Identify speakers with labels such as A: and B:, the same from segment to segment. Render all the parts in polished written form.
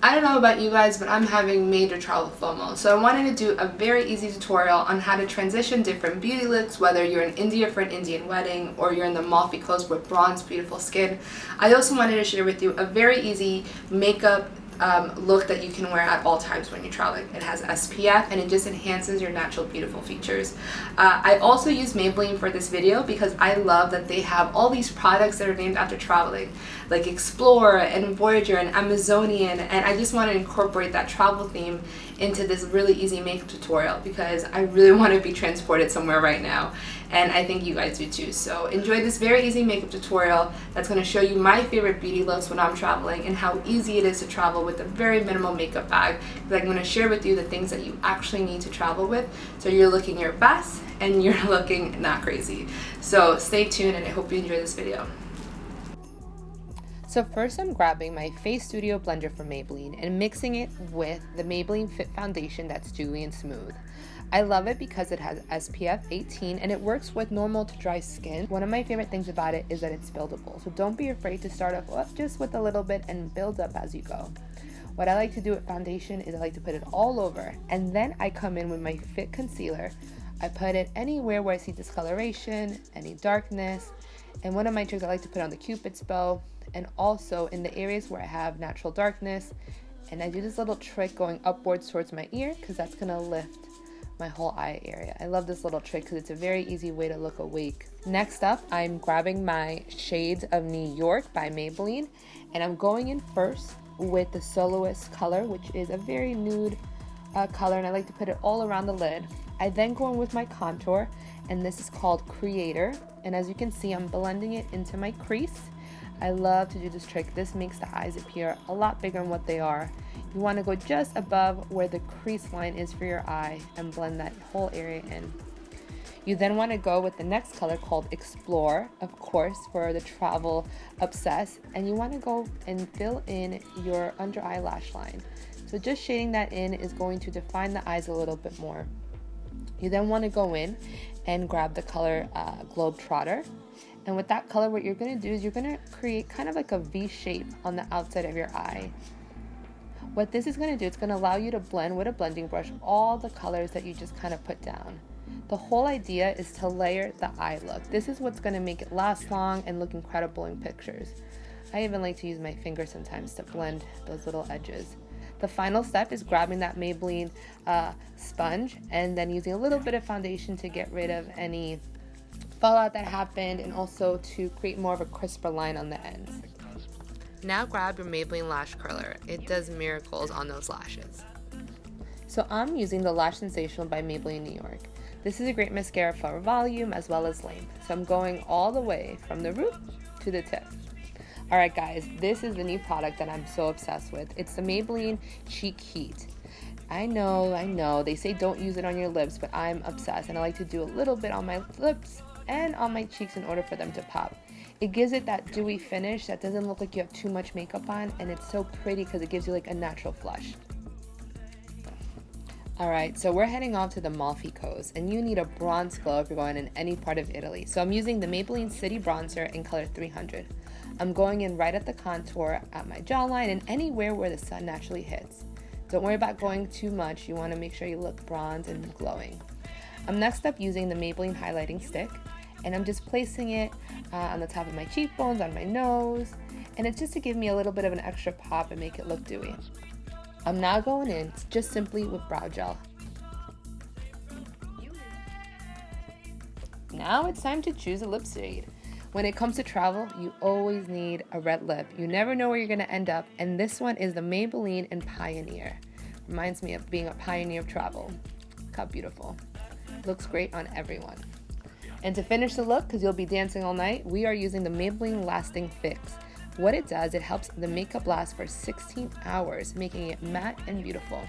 A: I don't know about you guys, but I'm having major travel FOMO. So I wanted to do a very easy tutorial on how to transition different beauty looks, whether you're in India for an Indian wedding or you're in the Amalfi Coast with bronze, beautiful skin. I also wanted to share with you a very easy makeup look that you can wear at all times when you're traveling. It has SPF and it just enhances your natural beautiful features. I also use Maybelline for this video because I love that they have all these products that are named after traveling, like Explore and Voyager and Amazonian, and I just want to incorporate that travel theme into this really easy makeup tutorial because I really want to be transported somewhere right now, and I think you guys do too. So enjoy this very easy makeup tutorial that's going to show you my favorite beauty looks when I'm traveling and how easy it is to travel with a very minimal makeup bag. Because I'm going to share with you the things that you actually need to travel with so you're looking your best and you're looking not crazy. So stay tuned and I hope you enjoy this video. So first I'm grabbing my Face Studio blender from Maybelline and mixing it with the Maybelline Fit Foundation that's dewy and smooth. I love it because it has SPF 18 and it works with normal to dry skin. One of my favorite things about it is that it's buildable. So don't be afraid to start off just with a little bit and build up as you go. What I like to do with foundation is I like to put it all over and then I come in with my Fit Concealer. I put it anywhere where I see discoloration, any darkness, and one of my tricks I like to put on the Cupid's bow and also in the areas where I have natural darkness, and I do this little trick going upwards towards my ear because that's going to lift my whole eye area. I love this little trick because it's a very easy way to look awake. Next up, I'm grabbing my Shades of New York by Maybelline and I'm going in first with the Soloist color, which is a very nude color, and I like to put it all around the lid. I then go in with my contour, and this is called Creator, and as you can see I'm blending it into my crease. I love to do this trick. This makes the eyes appear a lot bigger than what they are. You want to go just above where the crease line is for your eye and blend that whole area in. You then want to go with the next color called Explore, of course, for the travel obsessed, and you want to go and fill in your under eye lash line. So just shading that in is going to define the eyes a little bit more. You then want to go in and grab the color Globetrotter. And with that color, what you're going to do is you're going to create kind of like a V shape on the outside of your eye. What this is going to do, it's going to allow you to blend with a blending brush all the colors that you just kind of put down. The whole idea is to layer the eye look. This is what's going to make it last long and look incredible in pictures. I even like to use my finger sometimes to blend those little edges. The final step is grabbing that Maybelline sponge and then using a little bit of foundation to get rid of any fallout that happened and also to create more of a crisper line on the ends. Now grab your Maybelline lash curler. It does miracles on those lashes. So I'm using the Lash Sensational by Maybelline New York. This is a great mascara for volume as well as length. So I'm going all the way from the root to the tip. Alright guys, this is the new product that I'm so obsessed with. It's the Maybelline Chic Heat. I know, they say don't use it on your lips, but I'm obsessed and I like to do a little bit on my lips and on my cheeks in order for them to pop. It gives it that dewy finish that doesn't look like you have too much makeup on, and it's so pretty because it gives you like a natural flush. Alright, so we're heading off to the Amalfi Coast, and you need a bronze glow if you're going in any part of Italy. So I'm using the Maybelline City Bronzer in color 300. I'm going in right at the contour, at my jawline, and anywhere where the sun naturally hits. Don't worry about going too much, you want to make sure you look bronze and glowing. I'm next up using the Maybelline Highlighting Stick, and I'm just placing it on the top of my cheekbones, on my nose, and it's just to give me a little bit of an extra pop and make it look dewy. I'm now going in just simply with brow gel. Now it's time to choose a lip shade. When it comes to travel, you always need a red lip. You never know where you're going to end up, and this one is the Maybelline and Pioneer. Reminds me of being a pioneer of travel. Look how beautiful. Looks great on everyone. And to finish the look, because you'll be dancing all night, we are using the Maybelline Lasting Fix. What it does, it helps the makeup last for 16 hours, making it matte and beautiful.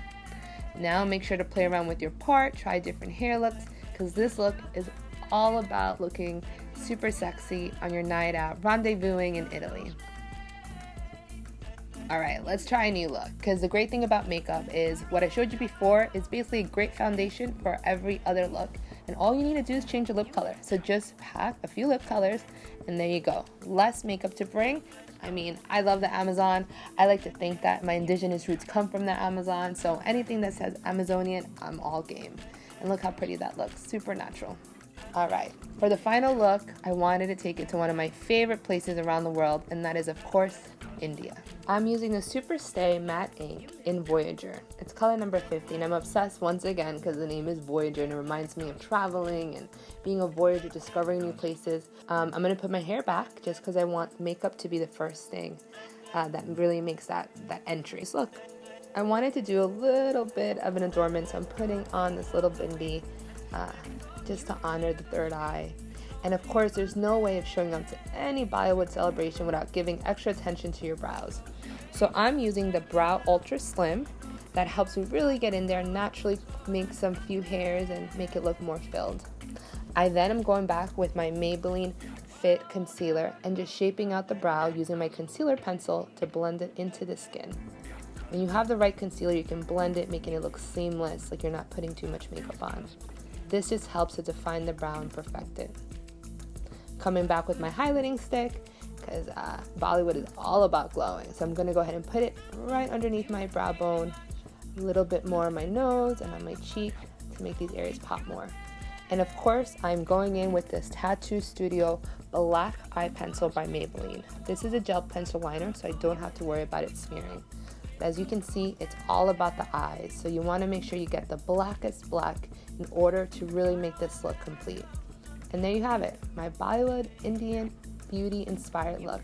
A: Now make sure to play around with your part, try different hair looks, because this look is all about looking super sexy on your night out, rendezvousing in Italy. Alright, let's try a new look, because the great thing about makeup is what I showed you before is basically a great foundation for every other look. And all you need to do is change your lip color. So just pack a few lip colors and there you go. Less makeup to bring. I mean, I love the Amazon. I like to think that my indigenous roots come from the Amazon, so anything that says Amazonian, I'm all game. And look how pretty that looks, super natural. All right, for the final look, I wanted to take it to one of my favorite places around the world, and that is, of course, India. I'm using the Super Stay Matte Ink in Voyager. It's color number 50, and I'm obsessed once again because the name is Voyager, and it reminds me of traveling and being a voyager, discovering new places. I'm going to put my hair back just because I want makeup to be the first thing that really makes that entry. So look, I wanted to do a little bit of an adornment, so I'm putting on this little bindi just to honor the third eye. And of course, there's no way of showing up to any Bollywood celebration without giving extra attention to your brows. So I'm using the Brow Ultra Slim. That helps me really get in there and naturally make some few hairs and make it look more filled. I then am going back with my Maybelline Fit Concealer and just shaping out the brow using my concealer pencil to blend it into the skin. When you have the right concealer, you can blend it, making it look seamless, like you're not putting too much makeup on. This just helps to define the brow and perfect it. Coming back with my highlighting stick, because Bollywood is all about glowing. So I'm going to go ahead and put it right underneath my brow bone, a little bit more on my nose and on my cheek to make these areas pop more. And of course, I'm going in with this Tattoo Studio Black Eye Pencil by Maybelline. This is a gel pencil liner, so I don't have to worry about it smearing. As you can see, it's all about the eyes, so you want to make sure you get the blackest black in order to really make this look complete. And there you have it, my Bollywood Indian beauty inspired look.